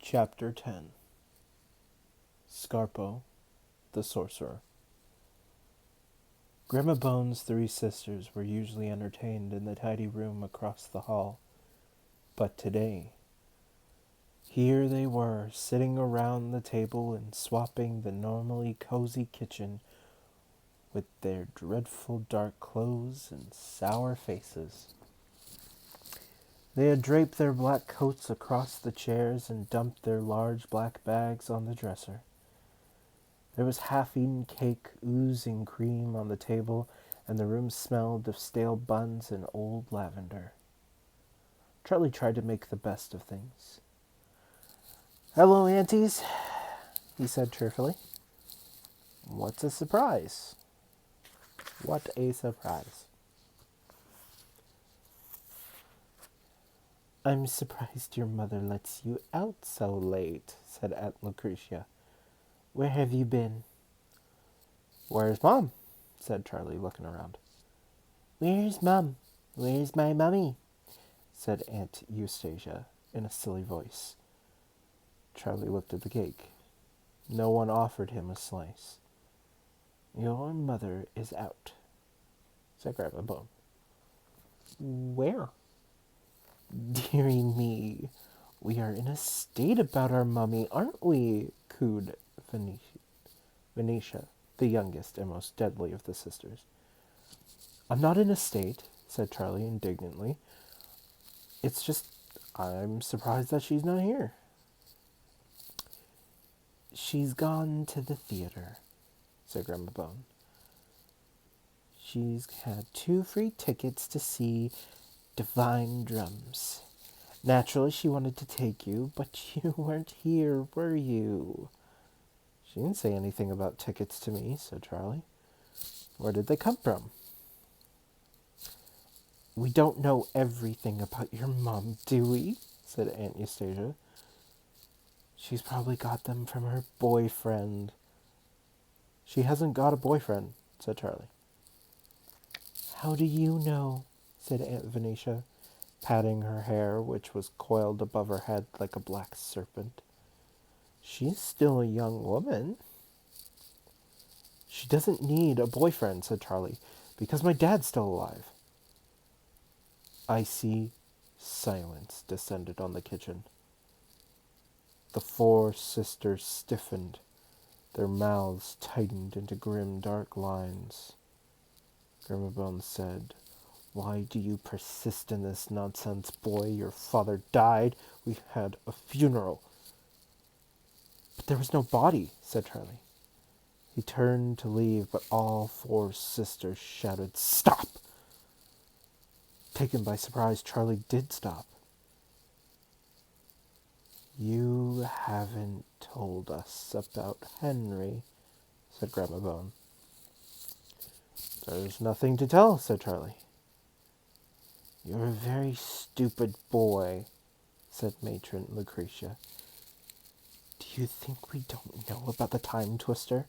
Chapter 10. Scarpo, the Sorcerer. Grandma Bone's three sisters were usually entertained in the tidy room across the hall, but today, here they were, sitting around the table and swapping the normally cozy kitchen with their dreadful dark clothes and sour faces. They had draped their black coats across the chairs and dumped their large black bags on the dresser. There was half-eaten cake oozing cream on the table, and the room smelled of stale buns and old lavender. Charlie tried to make the best of things. "Hello, aunties," he said cheerfully. "What's a surprise?" "What a surprise." "I'm surprised your mother lets you out so late," said Aunt Lucretia. "Where have you been?" "Where's Mom?" said Charlie, looking around. "Where's Mum? Where's my mummy?" said Aunt Eustacia in a silly voice. Charlie looked at the cake. No one offered him a slice. "Your mother is out," said Grandma Bone. "Where?" "Dearie me, we are in a state about our mummy, aren't we?" cooed Venetia, the youngest and most deadly of the sisters. "I'm not in a state," said Charlie indignantly. "It's just I'm surprised that she's not here." "She's gone to the theater," said Grandma Bone. "She's had 2 free tickets to see Divine Drums. Naturally, she wanted to take you, but you weren't here, were you?" "She didn't say anything about tickets to me," said Charlie. "Where did they come from?" "We don't know everything about your mom, do we?" said Aunt Eustacia. "She's probably got them from her boyfriend." "She hasn't got a boyfriend," said Charlie. "How do you know?" said Aunt Venetia, patting her hair, which was coiled above her head like a black serpent. "She's still a young woman." "She doesn't need a boyfriend," said Charlie, "because my dad's still alive." Icy silence descended on the kitchen. The 4 sisters stiffened. Their mouths tightened into grim, dark lines. Grandma Bones said, "Why do you persist in this nonsense, boy? Your father died. We had a funeral." "But there was no body," said Charlie. He turned to leave, but all 4 sisters shouted, "Stop!" Taken by surprise, Charlie did stop. "You haven't told us about Henry," said Grandma Bone. "There's nothing to tell," said Charlie. "You're a very stupid boy," said Matron Lucretia. "Do you think we don't know about the time twister?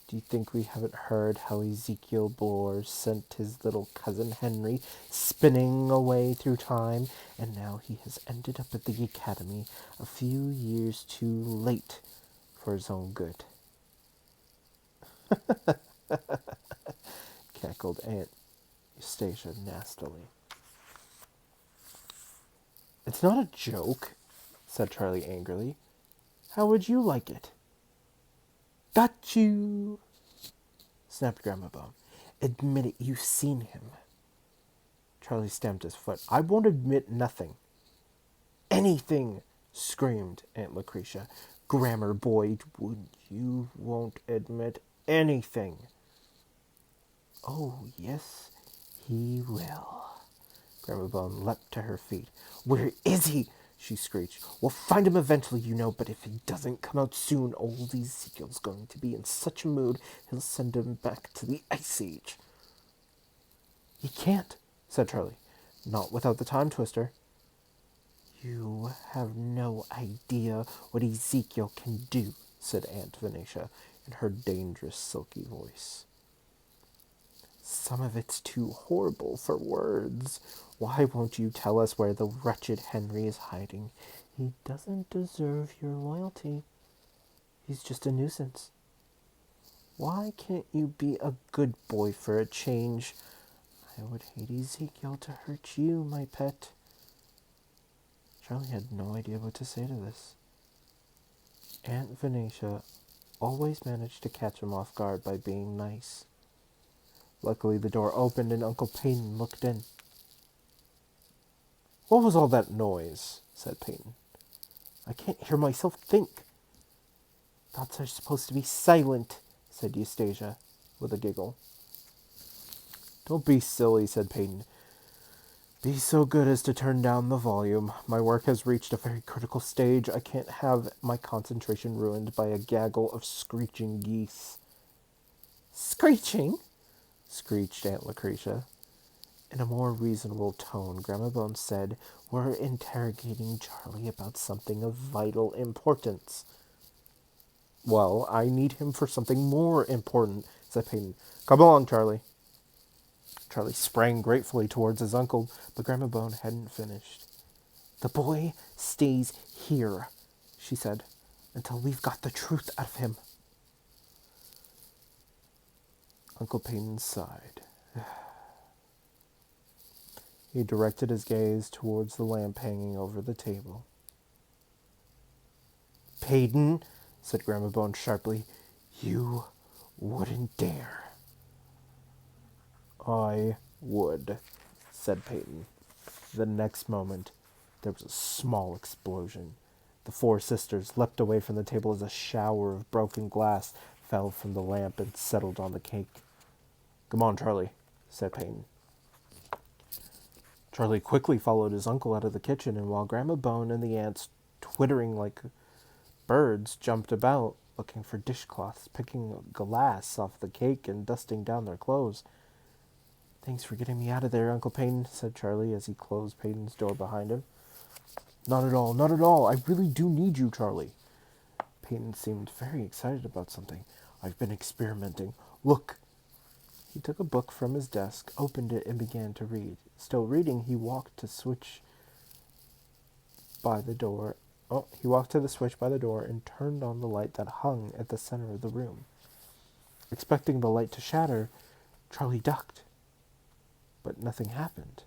Do you think we haven't heard how Ezekiel Bloor sent his little cousin Henry spinning away through time, and now he has ended up at the academy a few years too late for his own good?" cackled Aunt Eustacia nastily. "It's not a joke," said Charlie angrily. "How would you like it?" "Got you!" snapped Grandma Bone. "Admit it, you've seen him." Charlie stamped his foot. "I won't admit nothing." "Anything!" screamed Aunt Lucretia. "Grammar boy, you won't admit anything." "Oh, yes, he will." Grandma Bone leapt to her feet. "Where is he?" she screeched. "We'll find him eventually, you know, but if he doesn't come out soon, old Ezekiel's going to be in such a mood he'll send him back to the Ice Age." "He can't," said Charlie. "Not without the time twister." "You have no idea what Ezekiel can do," said Aunt Venetia in her dangerous, silky voice. Some of it's too horrible for words. Why won't you tell us where the wretched Henry is hiding? He doesn't deserve your loyalty. He's just a nuisance. Why can't you be a good boy for a change? I would hate Ezekiel to hurt you, my pet. Charlie had no idea what to say to this. Aunt Venetia always managed to catch him off guard by being nice. Luckily, the door opened and Uncle Peyton looked in. "What was all that noise?" said Peyton. "I can't hear myself think." "Thoughts are supposed to be silent," said Eustacia, with a giggle. "Don't be silly," said Peyton. "Be so good as to turn down the volume. My work has reached a very critical stage. I can't have my concentration ruined by a gaggle of screeching geese." "Screeching?" screeched Aunt Lucretia. In a more reasonable tone, Grandma Bones said, "We're interrogating Charlie about something of vital importance." "Well, I need him for something more important," said Peyton. "Come along, Charlie." Charlie sprang gratefully towards his uncle, but Grandma Bone hadn't finished. "The boy stays here," she said, "until we've got the truth out of him." Uncle Peyton sighed. He directed his gaze towards the lamp hanging over the table. "Peyton," said Grandma Bone sharply, "you wouldn't dare." "I would," said Peyton. The next moment, there was a small explosion. The four sisters leapt away from the table as a shower of broken glass fell from the lamp and settled on the cake. "Come on, Charlie," said Peyton. Charlie quickly followed his uncle out of the kitchen, and while Grandma Bone and the aunts, twittering like birds, jumped about, looking for dishcloths, picking glass off the cake, and dusting down their clothes. "Thanks for getting me out of there, Uncle Peyton," said Charlie as he closed Peyton's door behind him. "Not at all, not at all. I really do need you, Charlie." Peyton seemed very excited about something. "I've been experimenting. Look." He took a book from his desk, opened it, and began to read. Still reading, he walked to the switch by the door and turned on the light that hung at the center of the room. Expecting the light to shatter, Charlie ducked. But nothing happened.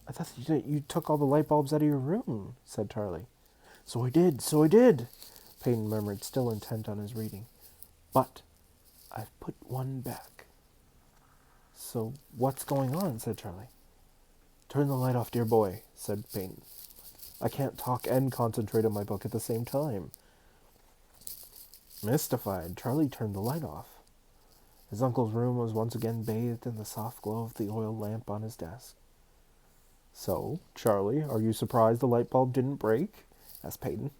"I thought you took all the light bulbs out of your room," said Charlie. So I did, Peyton murmured, still intent on his reading. "But I've put one back." "So what's going on?" said Charlie. "Turn the light off, dear boy," said Peyton. "I can't talk and concentrate on my book at the same time." Mystified, Charlie turned the light off. His uncle's room was once again bathed in the soft glow of the oil lamp on his desk. "So, Charlie, are you surprised the light bulb didn't break?" asked Peyton.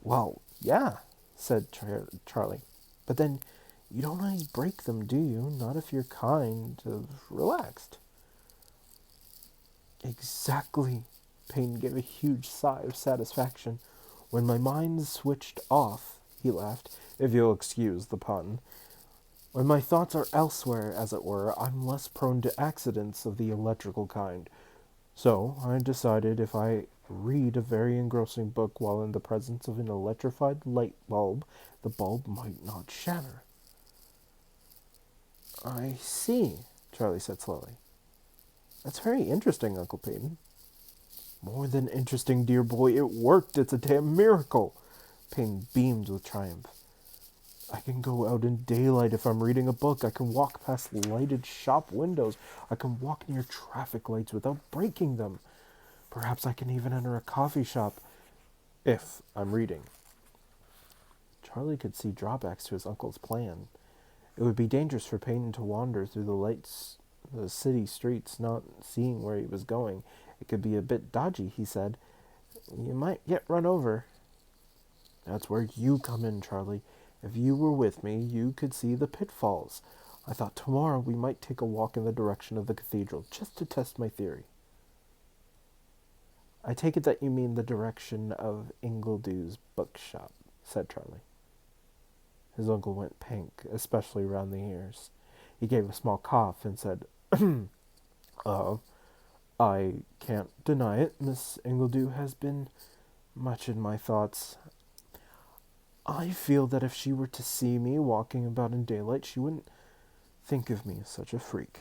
"Well, yeah," said Charlie. "But then, you don't always break them, do you? Not if you're kind of relaxed." "Exactly." Peyton gave a huge sigh of satisfaction. "When my mind's switched off," he laughed, "if you'll excuse the pun. When my thoughts are elsewhere, as it were, I'm less prone to accidents of the electrical kind. So I decided if I read a very engrossing book while in the presence of an electrified light bulb, the bulb might not shatter." "I see," Charlie said slowly. "That's very interesting, Uncle Peyton." "More than interesting, dear boy. It worked. It's a damn miracle." Peyton beamed with triumph. "I can go out in daylight if I'm reading a book. I can walk past lighted shop windows. I can walk near traffic lights without breaking them. Perhaps I can even enter a coffee shop if I'm reading." Charlie could see drawbacks to his uncle's plan. It would be dangerous for Peyton to wander through the city streets, not seeing where he was going. It could be a bit dodgy, he said. "You might get run over." "That's where you come in, Charlie. If you were with me, you could see the pitfalls. I thought tomorrow we might take a walk in the direction of the cathedral, just to test my theory." "I take it that you mean the direction of Ingledew's bookshop," said Charlie. His uncle went pink, especially round the ears. He gave a small cough and said, uh, I can't deny it. Miss Ingledew has been much in my thoughts. I feel that if she were to see me walking about in daylight, she wouldn't think of me as such a freak.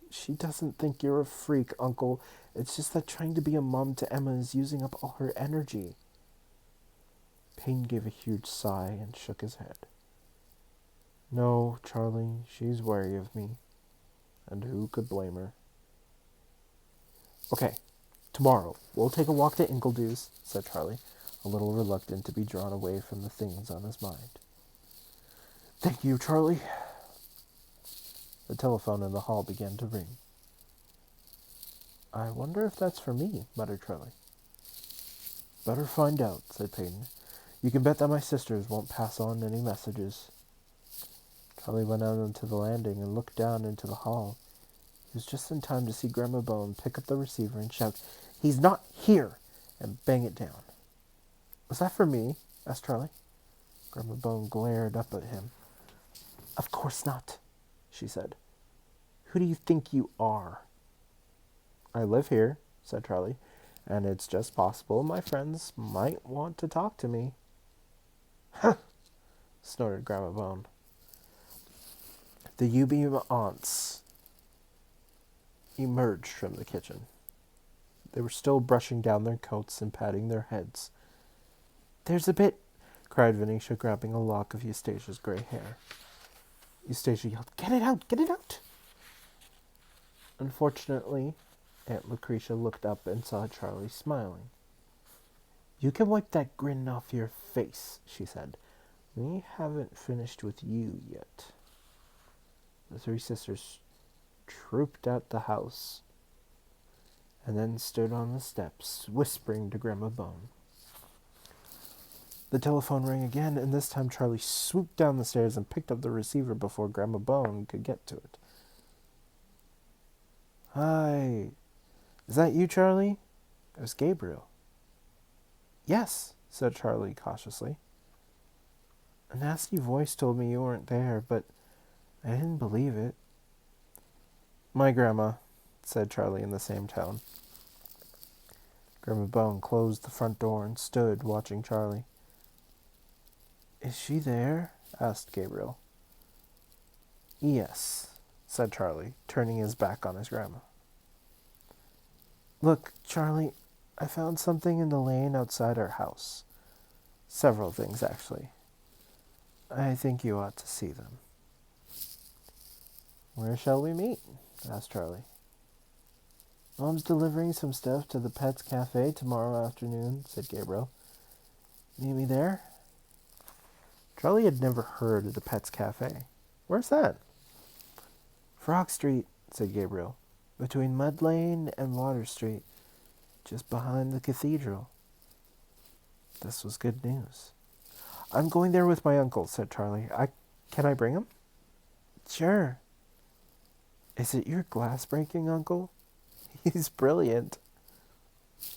She doesn't think you're a freak, Uncle. It's just that trying to be a mom to Emma is using up all her energy. Payne gave a huge sigh and shook his head. No, Charlie, she's wary of me. And who could blame her? Okay, tomorrow we'll take a walk to Ingledew's, said Charlie, a little reluctant to be drawn away from the things on his mind. Thank you, Charlie. The telephone in the hall began to ring. I wonder if that's for me, muttered Charlie. Better find out, said Peyton. You can bet that my sisters won't pass on any messages. Charlie went out onto the landing and looked down into the hall. He was just in time to see Grandma Bone pick up the receiver and shout, He's not here! And bang it down. Was that for me? Asked Charlie. Grandma Bone glared up at him. Of course not, she said. Who do you think you are? I live here, said Charlie, and it's just possible my friends might want to talk to me. Huh, snorted Grandma Bone. The Ubeam aunts emerged from the kitchen. They were still brushing down their coats and patting their heads. There's a bit, cried Venetia, grabbing a lock of Eustatia's grey hair. Eustacia yelled, Get it out! Get it out! Unfortunately, Aunt Lucretia looked up and saw Charlie smiling. You can wipe that grin off your face, she said. We haven't finished with you yet. The three sisters trooped out the house and then stood on the steps, whispering to Grandma Bone. The telephone rang again, and this time Charlie swooped down the stairs and picked up the receiver before Grandma Bone could get to it. Hi. Is that you, Charlie? It was Gabriel. Yes, said Charlie cautiously. A nasty voice told me you weren't there, but I didn't believe it. My grandma, said Charlie in the same tone. Grandma Bone closed the front door and stood watching Charlie. Is she there? Asked Gabriel. Yes, said Charlie, turning his back on his grandma. Look, Charlie, I found something in the lane outside our house. Several things, actually. I think you ought to see them. Where shall we meet? Asked Charlie. Mom's delivering some stuff to the Pets Cafe tomorrow afternoon, said Gabriel. Meet me there? Charlie had never heard of the Pets Cafe. Where's that? Frog Street, said Gabriel, between Mud Lane and Water Street, just behind the cathedral. This was good news. I'm going there with my uncle, said Charlie. Can I bring him? Sure. Is it your glass-breaking uncle? He's brilliant.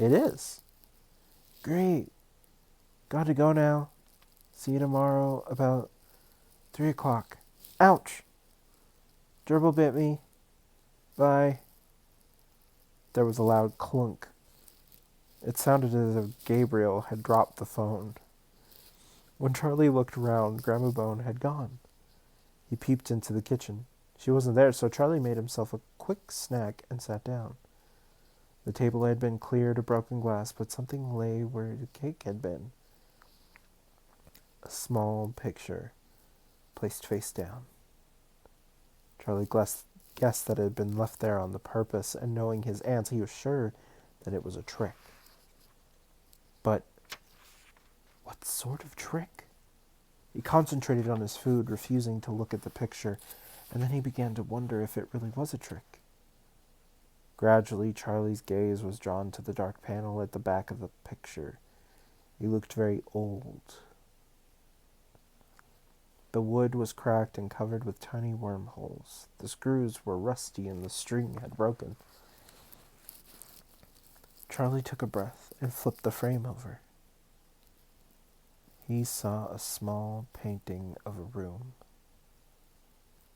It is. Great. Got to go now. See you tomorrow about 3 o'clock. Ouch! Gerbil bit me. Bye. There was a loud clunk. It sounded as if Gabriel had dropped the phone. When Charlie looked around, Grandma Bone had gone. He peeped into the kitchen. She wasn't there, so Charlie made himself a quick snack and sat down. The table had been cleared of broken glass, but something lay where the cake had been. A small picture, placed face down. Charlie guessed that it had been left there on the purpose, and knowing his aunts, he was sure that it was a trick. But what sort of trick? He concentrated on his food, refusing to look at the picture, and then he began to wonder if it really was a trick. Gradually, Charlie's gaze was drawn to the dark panel at the back of the picture. He looked very old. The wood was cracked and covered with tiny wormholes. The screws were rusty and the string had broken. Charlie took a breath and flipped the frame over. He saw a small painting of a room.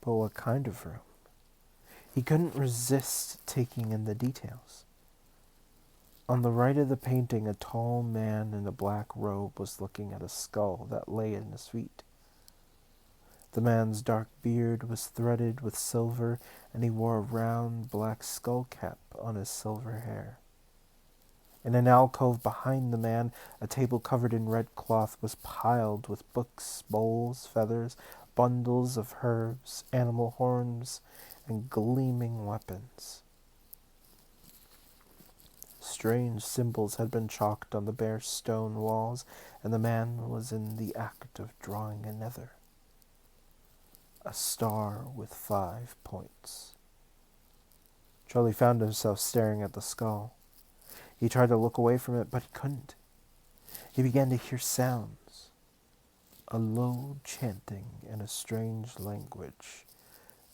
But what kind of room? He couldn't resist taking in the details. On the right of the painting, a tall man in a black robe was looking at a skull that lay at his feet. The man's dark beard was threaded with silver, and he wore a round black skull cap on his silver hair. In an alcove behind the man, a table covered in red cloth was piled with books, bowls, feathers, bundles of herbs, animal horns, and gleaming weapons. Strange symbols had been chalked on the bare stone walls, and the man was in the act of drawing another. A star with 5 points. Charlie found himself staring at the skull. He tried to look away from it, but he couldn't. He began to hear sounds. A low chanting in a strange language,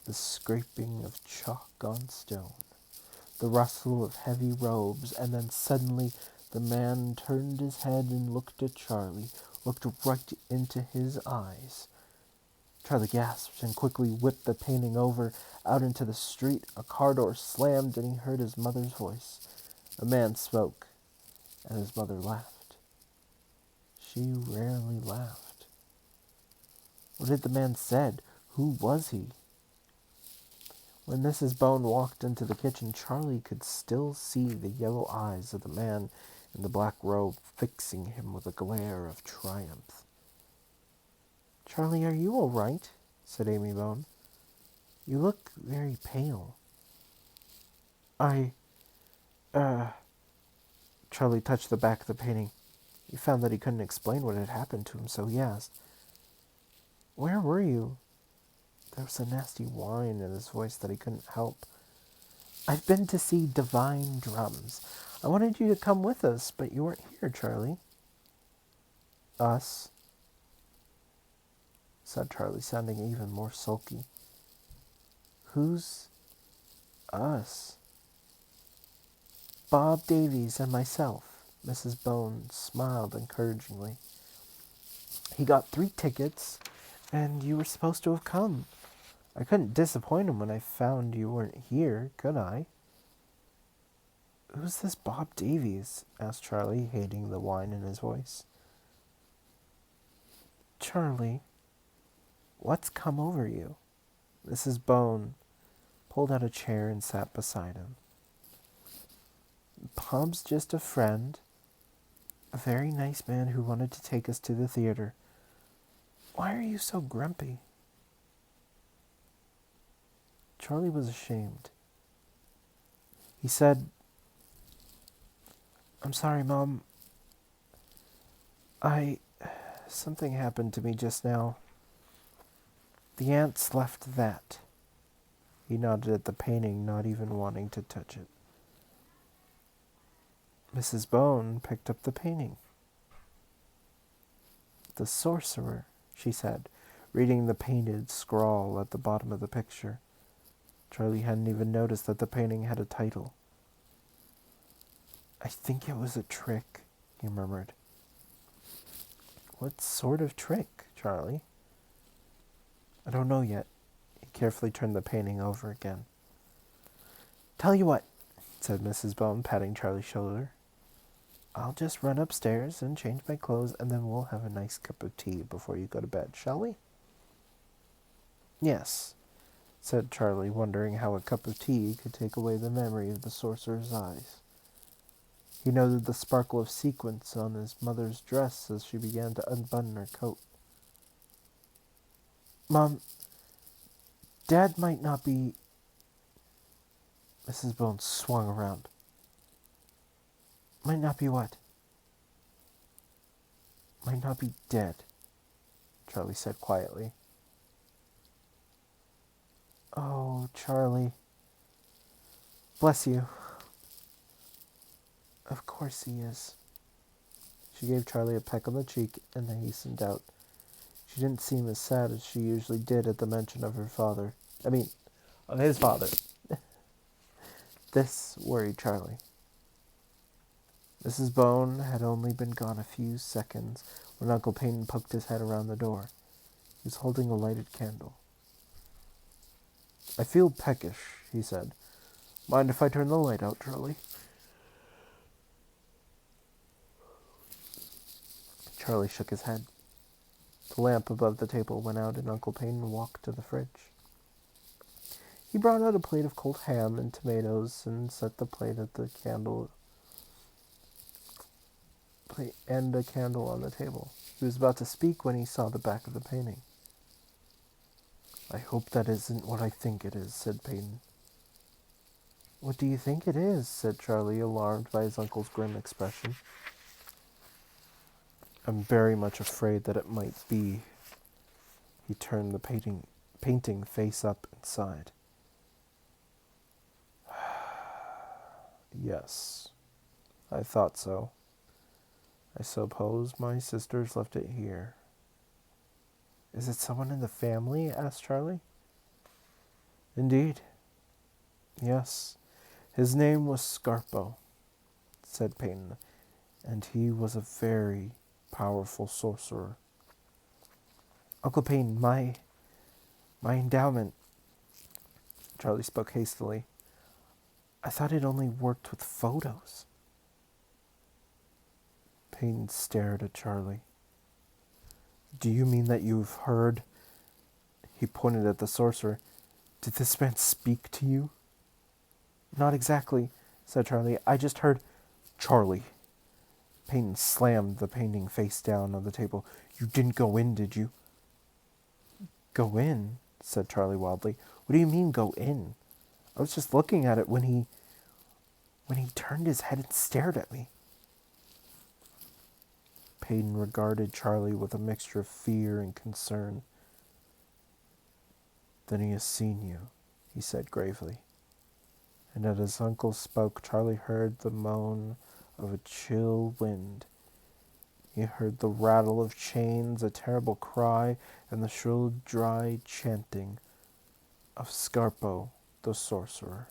the scraping of chalk on stone, the rustle of heavy robes, and then suddenly the man turned his head and looked at Charlie, looked right into his eyes. Charlie gasped and quickly whipped the painting over out into the street. A car door slammed and he heard his mother's voice. A man spoke, and his mother laughed. She rarely laughed. What had the man said? Who was he? When Mrs. Bone walked into the kitchen, Charlie could still see the yellow eyes of the man in the black robe fixing him with a glare of triumph. "Charlie, are you all right?" said Amy Bone. "You look very pale." Charlie touched the back of the painting. He found that he couldn't explain what had happened to him, so he asked, "Where were you?" There was a nasty whine in his voice that he couldn't help. "I've been to see Divine Drums. I wanted you to come with us, but you weren't here, Charlie." "Us?" said Charlie, sounding even more sulky. "Who's us?" "Bob Davies and myself." Mrs. Bone smiled encouragingly. "He got 3 tickets, and you were supposed to have come. I couldn't disappoint him when I found you weren't here, could I?" "Who's this Bob Davies?" asked Charlie, hating the whine in his voice. "Charlie, what's come over you?" Mrs. Bone pulled out a chair and sat beside him. "Bob's just a friend. A very nice man who wanted to take us to the theater. Why are you so grumpy?" Charlie was ashamed. He said, "I'm sorry, Mom. Something happened to me just now. The ants left that." He nodded at the painting, not even wanting to touch it. Mrs. Bone picked up the painting. "The Sorcerer," she said, reading the painted scrawl at the bottom of the picture. Charlie hadn't even noticed that the painting had a title. "I think it was a trick," he murmured. "What sort of trick, Charlie?" "I don't know yet." He carefully turned the painting over again. "Tell you what," said Mrs. Bone, patting Charlie's shoulder. "I'll just run upstairs and change my clothes, and then we'll have a nice cup of tea before you go to bed, shall we?" "Yes," said Charlie, wondering how a cup of tea could take away the memory of the sorcerer's eyes. He noted the sparkle of sequins on his mother's dress as she began to unbutton her coat. "Mom, Dad might not be..." Mrs. Bone swung around. "Might not be what?" "Might not be dead," Charlie said quietly. "Oh, Charlie. Bless you." "Of course he is." She gave Charlie a peck on the cheek and then hastened out. She didn't seem as sad as she usually did at the mention of her father. Of his father. This worried Charlie. Mrs. Bone had only been gone a few seconds when Uncle Peyton poked his head around the door. He was holding a lighted candle. I feel peckish, he said. Mind if I turn the light out, Charlie? Charlie shook his head. The lamp above the table went out and Uncle Payne walked to the fridge. He brought out a plate of cold ham and tomatoes and set the plate at the candle and a candle on the table. He was about to speak when he saw the back of the painting. I hope that isn't what I think it is, said Peyton. What do you think it is? Said Charlie, alarmed by his uncle's grim expression. I'm very much afraid that it might be. He turned the painting face up and sighed. Yes, I thought so. I suppose my sisters left it here. Is it someone in the family? Asked Charlie. Indeed. Yes. His name was Scarpo, said Peyton, and he was a very powerful sorcerer. Uncle Payne, my endowment, Charlie spoke hastily. I thought it only worked with photos. Payne stared at Charlie. Do you mean that you've heard? He pointed at the sorcerer. Did this man speak to you? Not exactly, said Charlie. I just heard... Charlie. Payne slammed the painting face down on the table. You didn't go in, did you? Go in? Said Charlie wildly. What do you mean, go in? I was just looking at it when he turned his head and stared at me. Payton regarded Charlie with a mixture of fear and concern. Then he has seen you, he said gravely. And as his uncle spoke, Charlie heard the moan of a chill wind. He heard the rattle of chains, a terrible cry, and the shrill, dry chanting of Scarpo the sorcerer.